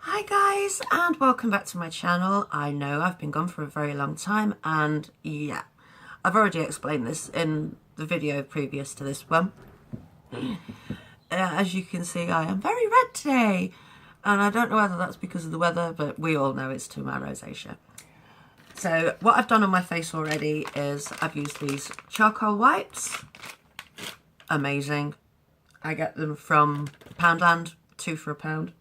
Hi guys, and welcome back to my channel. I know I've been gone for a very long time, and yeah, I've already explained this in the video previous to this one. As you can see, I am very red today, and I don't know whether that's because of the weather, but we all know it's to my rosacea. So what I've done on my face already is I've used these charcoal wipes. Amazing. I get them from Poundland, 2 for £1.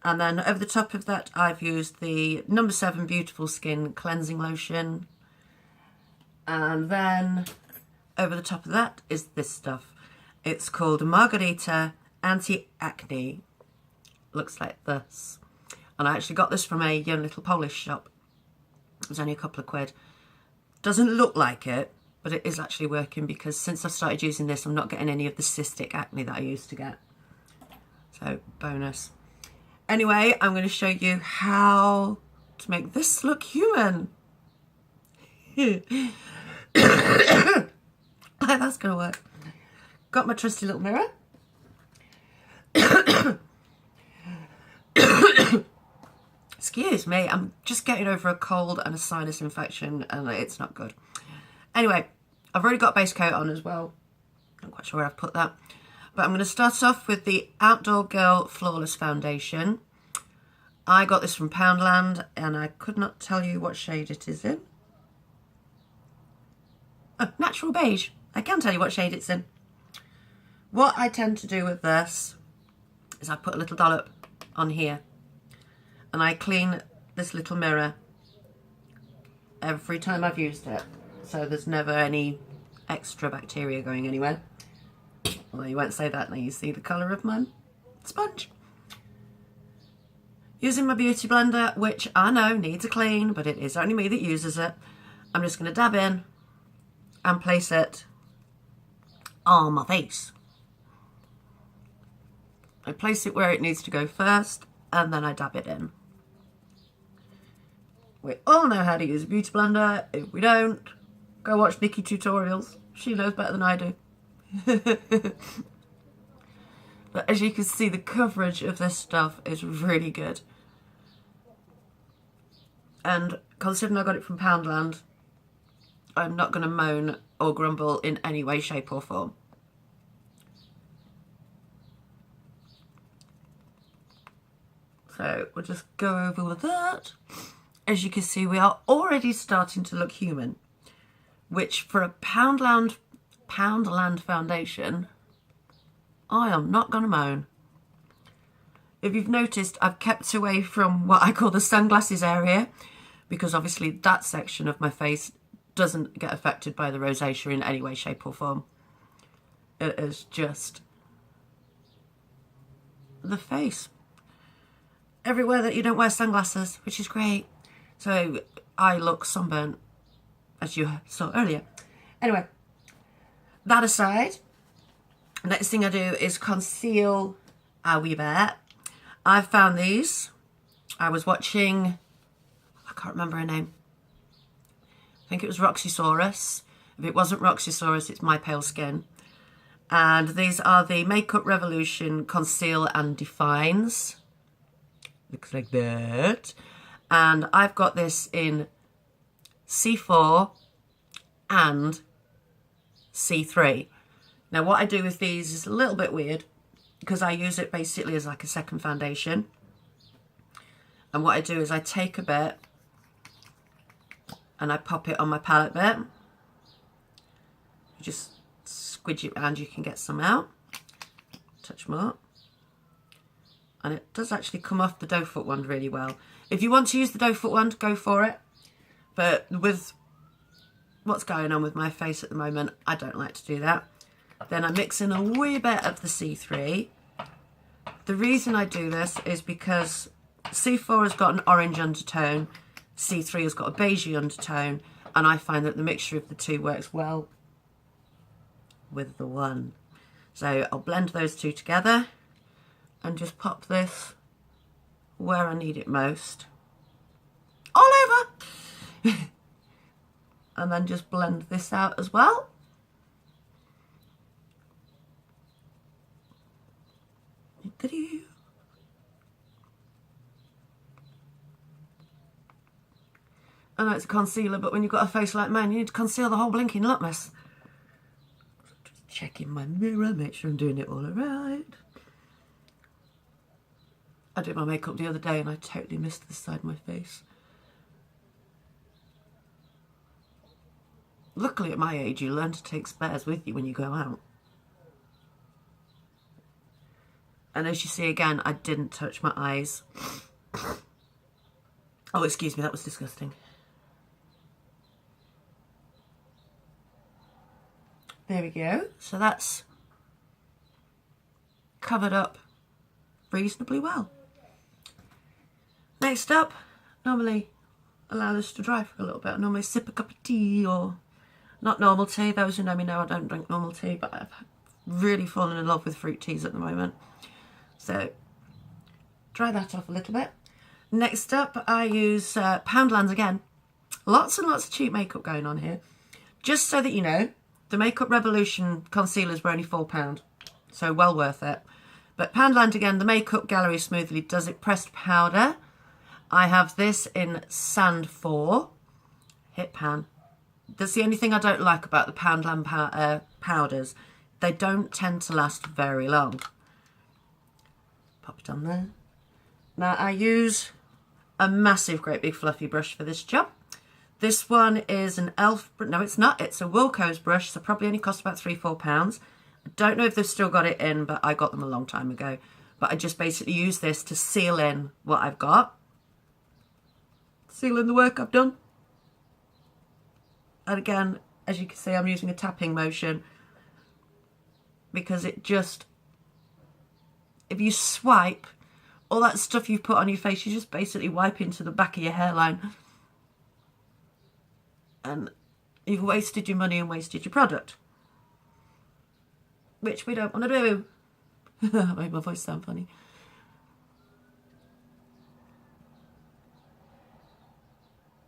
And then over the top of that, I've used the No. 7 Beautiful Skin Cleansing Lotion. And then over the top of that is this stuff. It's called Margarita Anti-Acne. Looks like this. And I actually got this from a young little Polish shop. It was only a couple of quid. Doesn't look like it, but it is actually working, because since I've started using this, I'm not getting any of the cystic acne that I used to get. So, bonus. Anyway, I'm going to show you how to make this look human. That's going to work. Got my trusty little mirror. Excuse me, I'm just getting over a cold and a sinus infection, and it's not good. Anyway, I've already got base coat on as well. Not quite sure where I've put that. But I'm going to start off with the Outdoor Girl Flawless Foundation. I got this from Poundland, and I could not tell you what shade it is in. Oh, natural beige. I can tell you what shade it's in. What I tend to do with this is I put a little dollop on here, and I clean this little mirror every time I've used it. So there's never any extra bacteria going anywhere. Well, you won't say that now you see the colour of my sponge. Using my beauty blender, which I know needs a clean, but it is only me that uses it. I'm just going to dab in and place it on my face. I place it where it needs to go first, and then I dab it in. We all know how to use a beauty blender. If we don't, go watch Nikki tutorials. She knows better than I do. But as you can see, the coverage of this stuff is really good. And considering I got it from Poundland, I'm not going to moan or grumble in any way, shape or form. So we'll just go over with that. As you can see, we are already starting to look human, which for a Poundland foundation, I am not going to moan. If you've noticed, I've kept away from what I call the sunglasses area, because obviously that section of my face doesn't get affected by the rosacea in any way, shape or form. It is just the face. Everywhere that you don't wear sunglasses, which is great. So I look sunburnt, as you saw earlier. Anyway, that aside, next thing I do is conceal our wee bit. I've found these. I was watching, I can't remember her name. I think it was Roxysaurus. If it wasn't Roxysaurus, it's My Pale Skin. And these are the Makeup Revolution Conceal and Defines. Looks like that. And I've got this in C4 and C3. Now what I do with these is a little bit weird, because I use it basically as like a second foundation. And what I do is I take a bit and I pop it on my palette bit. You just squidge it around, you can get some out. Touch more. And it does actually come off the doe foot wand really well. If you want to use the doe foot wand, go for it. But with what's going on with my face at the moment, I don't like to do that. Then I mix in a wee bit of the C3. The reason I do this is because C4 has got an orange undertone, C3 has got a beigey undertone, and I find that the mixture of the two works well with the one. So I'll blend those two together and just pop this where I need it most. All over! And then just blend this out as well. I know it's a concealer, but when you've got a face like mine, you need to conceal the whole blinking lot, miss. Just checking my mirror, make sure I'm doing it all right. I did my makeup the other day and I totally missed this side of my face. Luckily at my age, you learn to take spares with you when you go out. And as you see again, I didn't touch my eyes. Oh, excuse me, that was disgusting. There we go. So that's covered up reasonably well. Next up, normally allow this to dry for a little bit. I normally sip a cup of tea, or not normal tea. Those who know me know I don't drink normal tea, but I've really fallen in love with fruit teas at the moment. So dry that off a little bit. Next up, I use Poundlands again. Lots and lots of cheap makeup going on here. Just so that you know, the Makeup Revolution concealers were only £4, so well worth it. But Poundland again, the Makeup Gallery Smoothly Does It pressed powder. I have this in Sand 4. Hit pan. That's the only thing I don't like about the Poundland powders. They don't tend to last very long. Pop it on there. Now I use a massive, great big fluffy brush for this job. This one is an e.l.f. No, it's not. It's a Wilko's brush, so probably only cost about £3–4. I don't know if they've still got it in, but I got them a long time ago. But I just basically use this to seal in what I've got. Seal in the work I've done. And again, as you can see, I'm using a tapping motion because it just, if you swipe, all that stuff you've put on your face, you just basically wipe into the back of your hairline. And you've wasted your money and wasted your product. Which we don't want to do. That made my voice sound funny.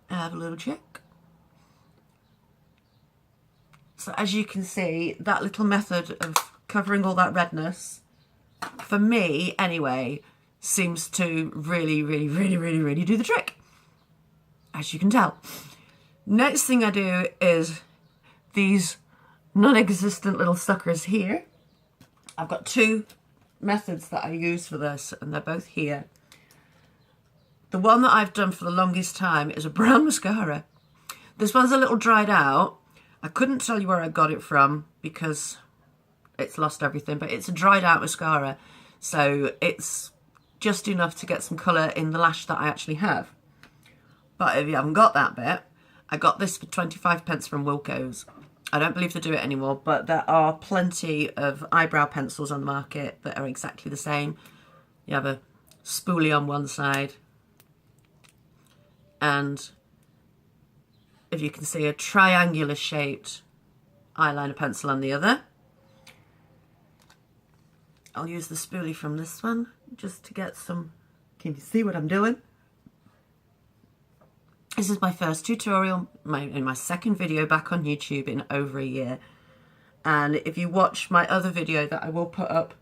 Have a little check. So as you can see, that little method of covering all that redness, for me anyway, seems to really do the trick. As you can tell. Next thing I do is these non-existent little suckers here. I've got two methods that I use for this, and they're both here. The one that I've done for the longest time is a brown mascara. This one's a little dried out. I couldn't tell you where I got it from because it's lost everything, but it's a dried out mascara. So it's just enough to get some colour in the lash that I actually have. But if you haven't got that bit, I got this for 25p from Wilko's. I don't believe they do it anymore, but there are plenty of eyebrow pencils on the market that are exactly the same. You have a spoolie on one side, and if you can see, a triangular shaped eyeliner pencil on the other. I'll use the spoolie from this one just to get some, can you see what I'm doing? This is my first tutorial, in my second video back on YouTube in over a year. And if you watch my other video that I will put up,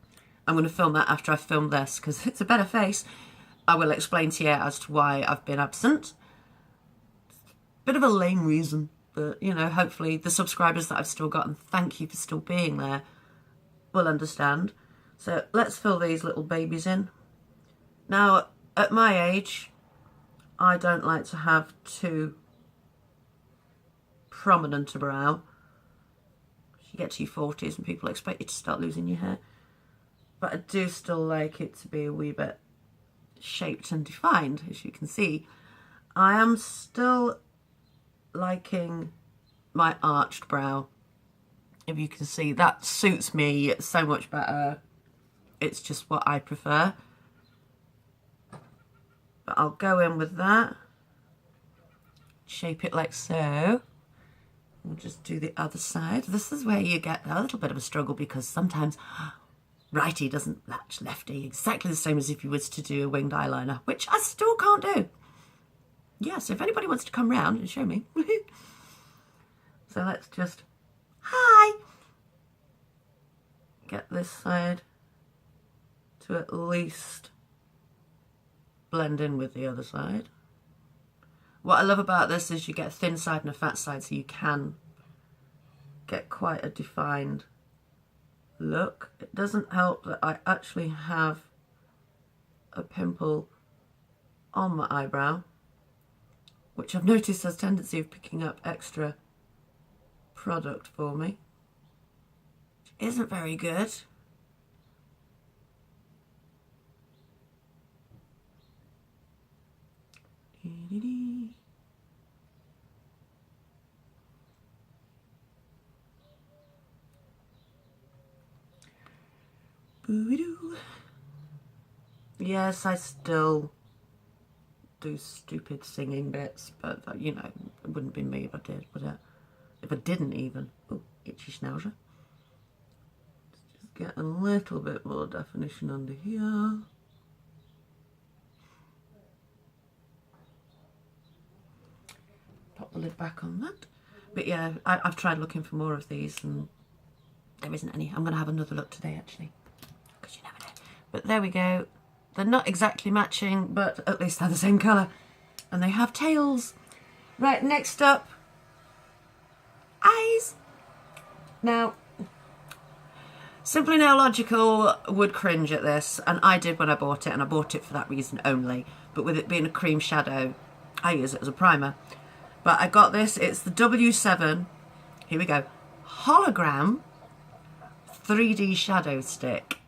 I'm going to film that after I've filmed this because it's a better face. I will explain to you as to why I've been absent. Bit of a lame reason, but you know, hopefully the subscribers that I've still got, and thank you for still being there, will understand. So let's fill these little babies in. Now, at my age, I don't like to have too prominent a brow. You get to your 40s and people expect you to start losing your hair. But I do still like it to be a wee bit shaped and defined, as you can see. I am still liking my arched brow. If you can see, that suits me so much better. It's just what I prefer. But I'll go in with that. Shape it like so. We'll just do the other side. This is where you get a little bit of a struggle because sometimes righty doesn't match lefty. Exactly the same as if you was to do a winged eyeliner, which I still can't do. Yeah, so if anybody wants to come round and show me. So let's just, hi! Get this side to at least blend in with the other side. What I love about this is you get a thin side and a fat side, so you can get quite a defined look. It doesn't help that I actually have a pimple on my eyebrow, which I've noticed has a tendency of picking up extra product for me, which isn't very good. Boo-doo. Yes, I still do stupid singing bits, but you know, it wouldn't be me if I did, would it? If I didn't even. Oh, itchy schnauzer. Let's just get a little bit more definition under here. Pop the lid back on that. But yeah, I've tried looking for more of these and there isn't any. I'm going to have another look today, actually, because you never know. But there we go. They're not exactly matching, but at least they're the same colour. And they have tails. Right, next up, eyes. Now, Simply Nailogical would cringe at this, and I did when I bought it, and I bought it for that reason only. But with it being a cream shadow, I use it as a primer. But I got this, it's the W7, here we go, Hologram 3D Shadow Stick.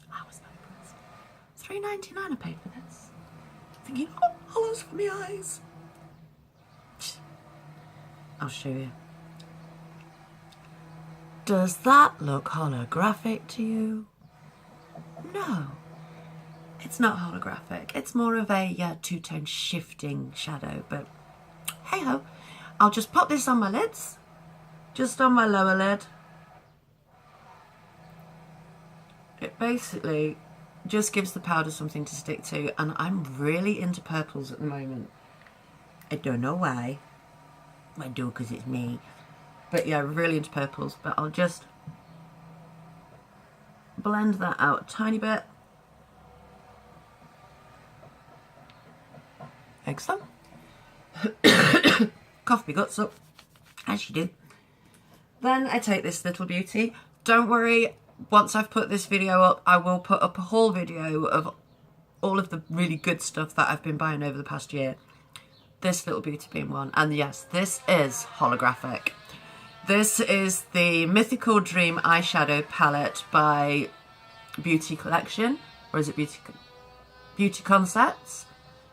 I was very impressed. $3.99 I paid for this. Thinking, oh, hollows for my eyes. I'll show you. Does that look holographic to you? No. It's not holographic. It's more of a two-tone shifting shadow, but hey-ho. I'll just pop this on my lids, just on my lower lid. It basically just gives the powder something to stick to, and I'm really into purples at the moment. I don't know why. I do because it's me. But yeah, really into purples. But I'll just blend that out a tiny bit. Like so. Cough my guts up, as you do. Then I take this little beauty. Don't worry, once I've put this video up, I will put up a haul video of all of the really good stuff that I've been buying over the past year. This little beauty being one. And yes, this is holographic. This is the Mythical Dream eyeshadow palette by Beauty Collection, or is it Beauty Concepts?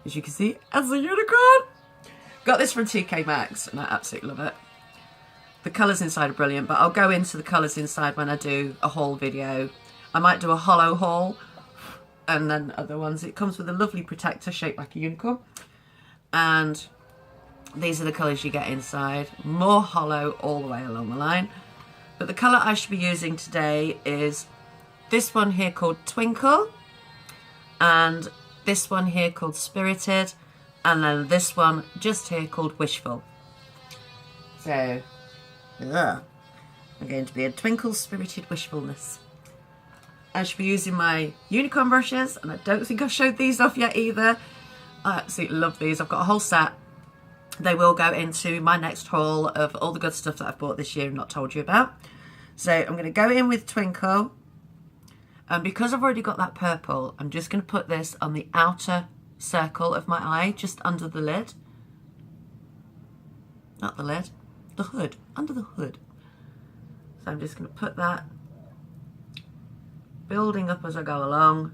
As you can see, as a unicorn. Got this from TK Maxx and I absolutely love it. The colours inside are brilliant, but I'll go into the colours inside when I do a haul video. I might do a hollow haul and then other ones. It comes with a lovely protector shaped like a unicorn. And these are the colours you get inside. More hollow all the way along the line. But the colour I should be using today is this one here called Twinkle. And this one here called Spirited. And then this one just here called Wishful. So, I'm going to be a Twinkle Spirited Wishfulness. I should be using my unicorn brushes. And I don't think I've showed these off yet either. I absolutely love these. I've got a whole set. They will go into my next haul of all the good stuff that I've bought this year and not told you about. So I'm going to go in with Twinkle. And because I've already got that purple, I'm just going to put this on the outer circle of my eye, just under the lid. Not the lid, the hood, under the hood. So I'm just going to put that, building up as I go along.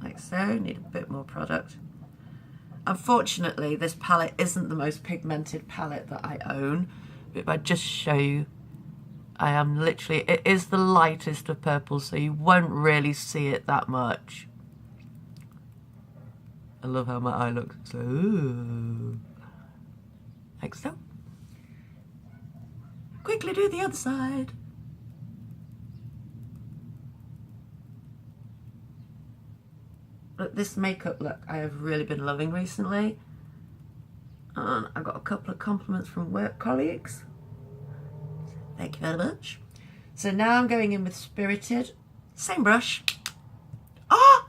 Like so, need a bit more product. Unfortunately, this palette isn't the most pigmented palette that I own. But if I just show you, I am literally, it is the lightest of purples, so you won't really see it that much. I love how my eye looks. So, ooh. Like so. Quickly do the other side. But this makeup look I have really been loving recently. And I got a couple of compliments from work colleagues. Thank you very much. So now I'm going in with Spirited. Same brush. Ah!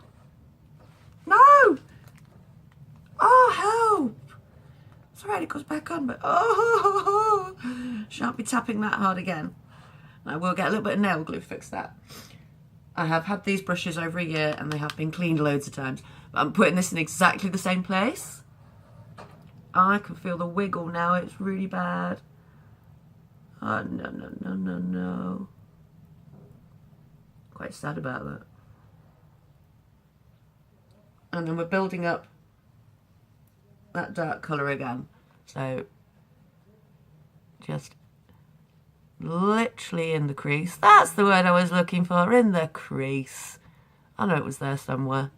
right, it goes back on, but oh, shan't be tapping that hard again. I will get a little bit of nail glue to fix that. I have had these brushes over a year and they have been cleaned loads of times. But I'm putting this in exactly the same place. I can feel the wiggle now, it's really bad. Oh, no, no, no, no, no. Quite sad about that. And then we're building up that dark colour again. So, just literally in the crease. That's the word I was looking for, in the crease. I know it was there somewhere.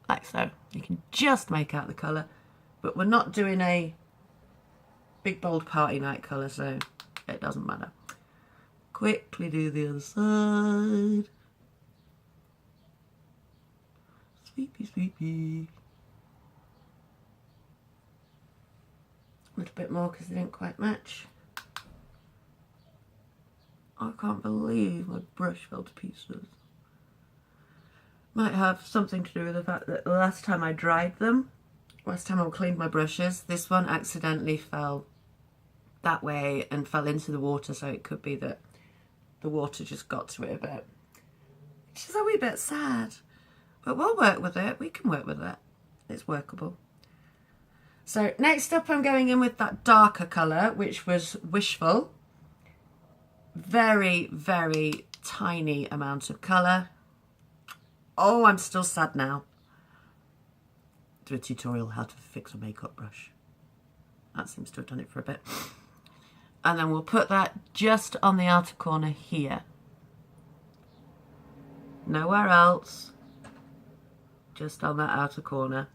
Like so. You can just make out the colour, but we're not doing a big bold party night colour, so it doesn't matter. Quickly do the other side. Sweepy, sweepy. A little bit more because they didn't quite match. I can't believe my brush fell to pieces. Might have something to do with the fact that the last time I dried them, last time I cleaned my brushes, this one accidentally fell that way and fell into the water, so it could be that the water just got to it a bit. Which is a wee bit sad. But we'll work with it. We can work with it. It's workable. So next up I'm going in with that darker colour, which was Wishful. Very, very tiny amount of colour. Oh, I'm still sad now. Do a tutorial how to fix a makeup brush. That seems to have done it for a bit. And then we'll put that just on the outer corner here. Nowhere else. Just on that outer corner.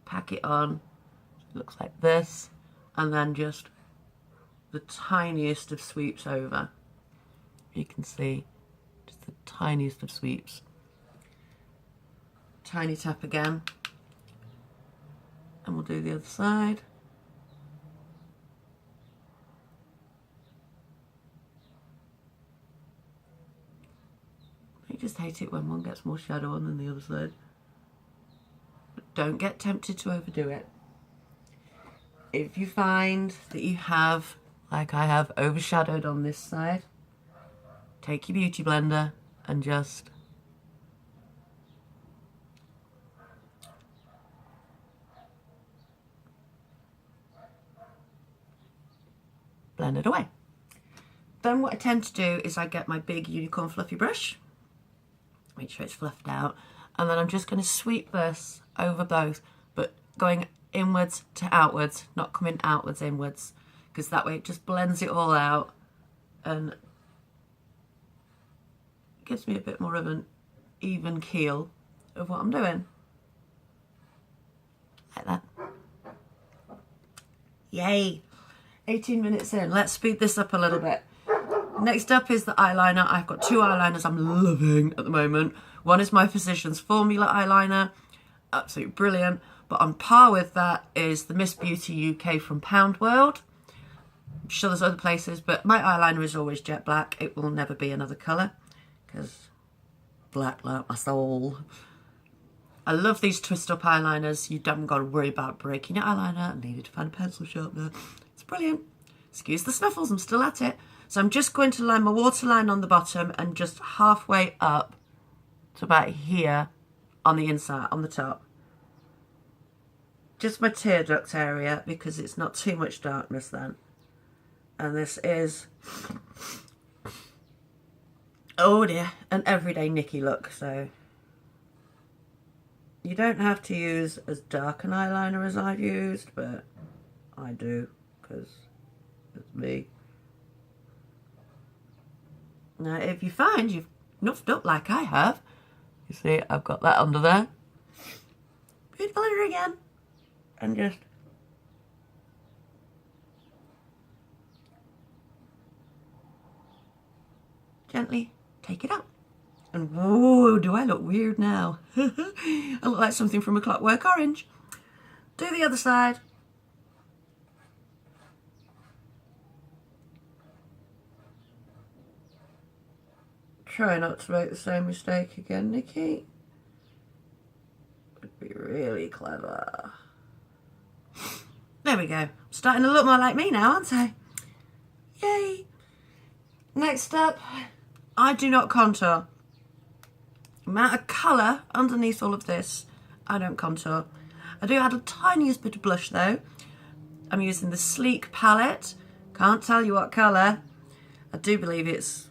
Pack it on. Looks like this. And then just the tiniest of sweeps over. You can see just the tiniest of sweeps. Tiny tap again. And we'll do the other side. I just hate it when one gets more shadow on than the other side. But don't get tempted to overdo it. If you find that you have, like I have, overshadowed on this side, take your beauty blender and just blend it away. Then what I tend to do is I get my big unicorn fluffy brush, make sure it's fluffed out, and then I'm just going to sweep this over both, but going inwards to outwards, not coming outwards inwards, because that way it just blends it all out and gives me a bit more of an even keel of what I'm doing. Like that. Yay! 18 minutes in. Let's speed this up a little bit. Next up is the eyeliner. I've got two eyeliners I'm loving at the moment. One is my Physicians Formula eyeliner. Absolutely brilliant. But on par with that is the Miss Beauty UK from Pound World. I'm sure there's other places, but my eyeliner is always jet black. It will never be another colour, because black like my soul. I love these twist up eyeliners. You haven't got to worry about breaking your eyeliner and needing to find a pencil sharpener. It's brilliant. Excuse the snuffles, I'm still at it. So I'm just going to line my waterline on the bottom and just halfway up to about here on the inside, on the top. Just my tear duct area, because it's not too much darkness then. And this is, oh dear, an everyday Nikki look. So you don't have to use as dark an eyeliner as I've used, but I do, because it's me. Now if you find you've nuffed up like I have, you see I've got that under there. Beautiful glitter again. And just gently take it out. And whoa, do I look weird now? I look like something from A Clockwork Orange. Do the other side. Try not to make the same mistake again, Nikki. Would be really very clever. There we go. Starting to look more like me now, aren't I? Yay. Next up, I do not contour. The amount of colour underneath all of this, I don't contour. I do add a tiniest bit of blush though. I'm using the Sleek palette. Can't tell you what colour. I do believe it's...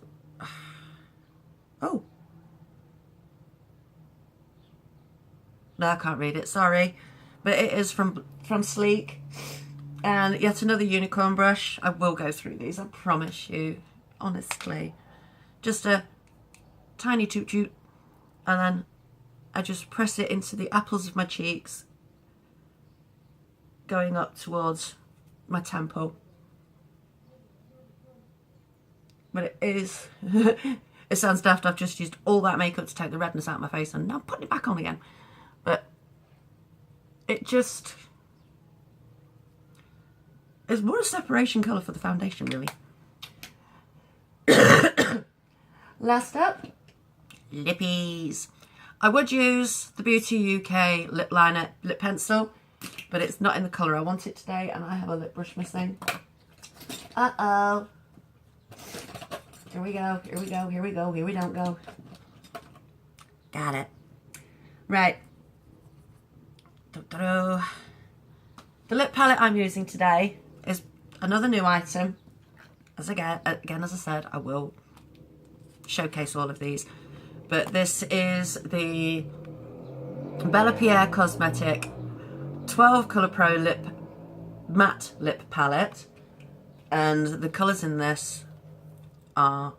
Oh. No, I can't read it, sorry. But it is from Sleek. And yet another unicorn brush. I will go through these, I promise you. Honestly. Just a tiny toot toot. And then I just press it into the apples of my cheeks. Going up towards my temple. But it is... It sounds daft, I've just used all that makeup to take the redness out of my face and now I'm putting it back on again. But it just... It's more a separation colour for the foundation, really. Last up, lippies. I would use the Beauty UK lip liner lip pencil, but it's not in the colour I want it today, and I have a lip brush missing. Uh-oh. Here we go, here we go, here we go, here we don't go. Got it. Right. The lip palette I'm using today is another new item. As again, as I said, I will showcase all of these. But this is the Bella Pierre Cosmetic 12 Colour Pro Lip Matte Lip Palette. And the colours in this are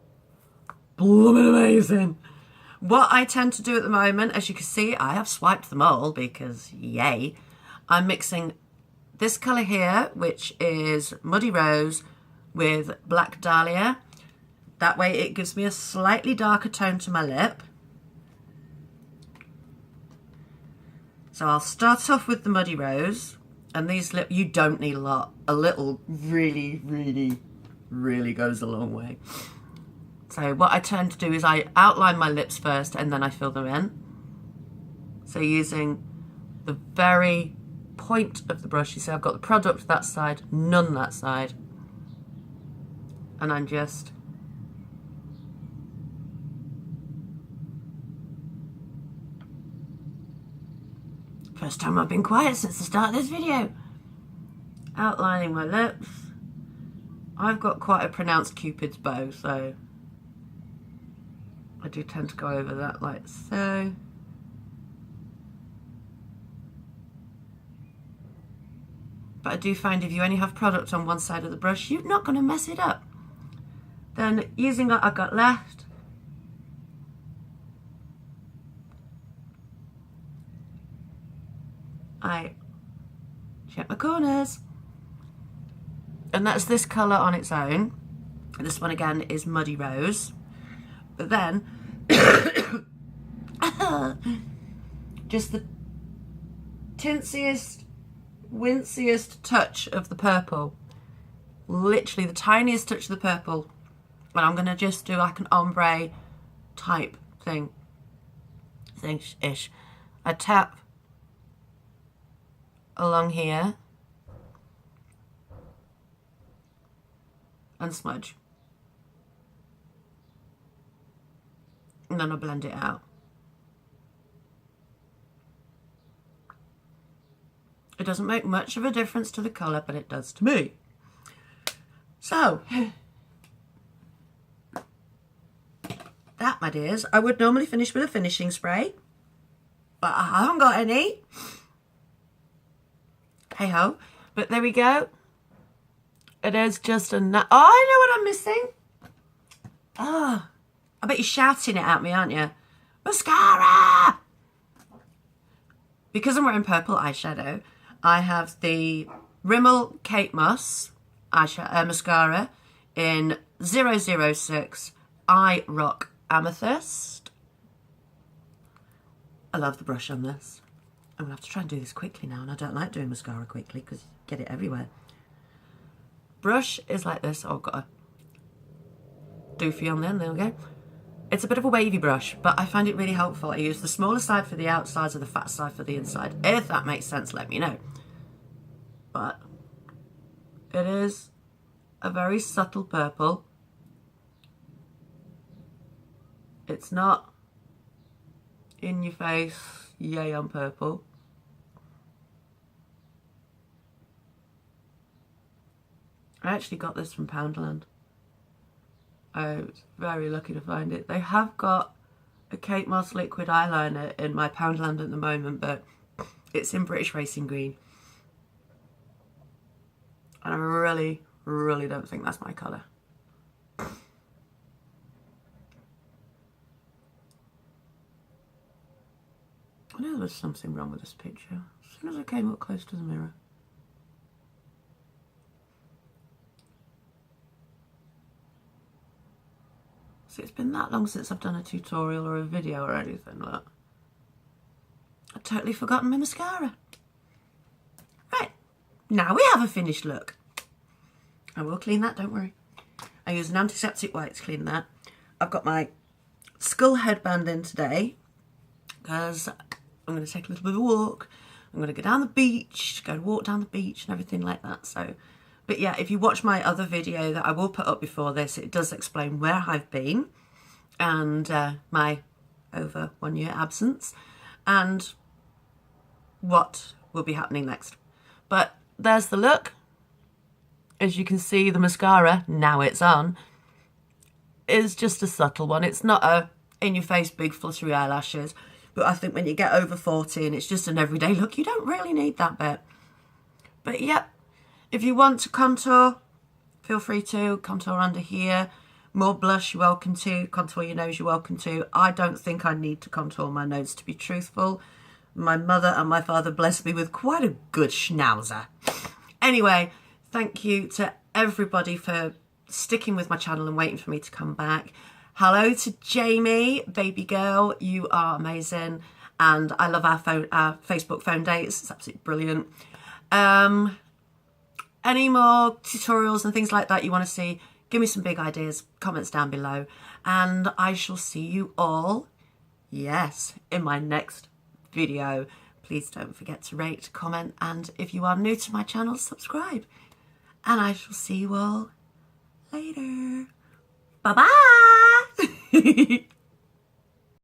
blooming amazing. What I tend to do at the moment, as you can see, I have swiped them all because yay. I'm mixing this colour here, which is Muddy Rose with Black Dahlia. That way it gives me a slightly darker tone to my lip. So I'll start off with the Muddy Rose. And these lip, you don't need a lot. A little really, really, really goes a long way. So what I tend to do is I outline my lips first and then I fill them in. So using the very point of the brush, you see I've got the product that side, none that side. And I'm just first time I've been quiet since the start of this video. Outlining my lips. I've got quite a pronounced Cupid's bow, so I do tend to go over that like so. But I do find if you only have product on one side of the brush, you're not going to mess it up. Then using what I've got left, I check my corners. And that's this colour on its own. This one again is Muddy Rose. But then, just the tintsiest, winciest touch of the purple. Literally the tiniest touch of the purple. And I'm going to just do like an ombre type thing-ish. I tap along here and smudge. And then I blend it out. It doesn't make much of a difference to the colour, but it does to me. So, that, my dears, I would normally finish with a finishing spray, but I haven't got any. Hey ho. But there we go. It is just a... Oh, I know what I'm missing. Oh, I bet you're shouting it at me, aren't you? Mascara! Because I'm wearing purple eyeshadow, I have the Rimmel Kate Moss mascara in 006 I Rock Amethyst. I love the brush on this. I'm going to have to try and do this quickly now, and I don't like doing mascara quickly because you get it everywhere. Brush is like this. Oh, I've got a doofy on there. There we go. It's a bit of a wavy brush, but I find it really helpful. I use the smaller side for the outsides and the fat side for the inside. If that makes sense, let me know. But it is a very subtle purple. It's not in your face, yay on purple. I actually got this from Poundland. I was very lucky to find it. They have got a Kate Moss liquid eyeliner in my Poundland at the moment, but it's in British Racing Green. And I really, really don't think that's my colour. I know there was something wrong with this picture as soon as I came up close to the mirror. See, it's been that long since I've done a tutorial or a video or anything, look. I've totally forgotten my mascara. Right, now we have a finished look. I will clean that, don't worry. I use an antiseptic wipe to clean that. I've got my skull headband in today because I'm going to take a little bit of a walk. I'm going to go down the beach, go walk down the beach and everything like that. So, but yeah, if you watch my other video that I will put up before this, it does explain where I've been and my over 1 year absence and what will be happening next. But there's the look. As you can see, the mascara, now it's on, is just a subtle one. It's not a in-your-face big fluttery eyelashes, but I think when you get over 40 and it's just an everyday look, you don't really need that bit. But yep, if you want to contour, feel free to contour under here. More blush, you're welcome to. Contour your nose, you're welcome to. I don't think I need to contour my nose, to be truthful. My mother and my father blessed me with quite a good schnauzer. Anyway, thank you to everybody for sticking with my channel and waiting for me to come back. Hello to Jamie, baby girl, you are amazing. And I love our Facebook phone dates, it's absolutely brilliant. Any more tutorials and things like that you want to see, give me some big ideas, comments down below. And I shall see you all, yes, in my next video. Please don't forget to rate, comment, and if you are new to my channel, subscribe. And I shall see you all later. Bye-bye.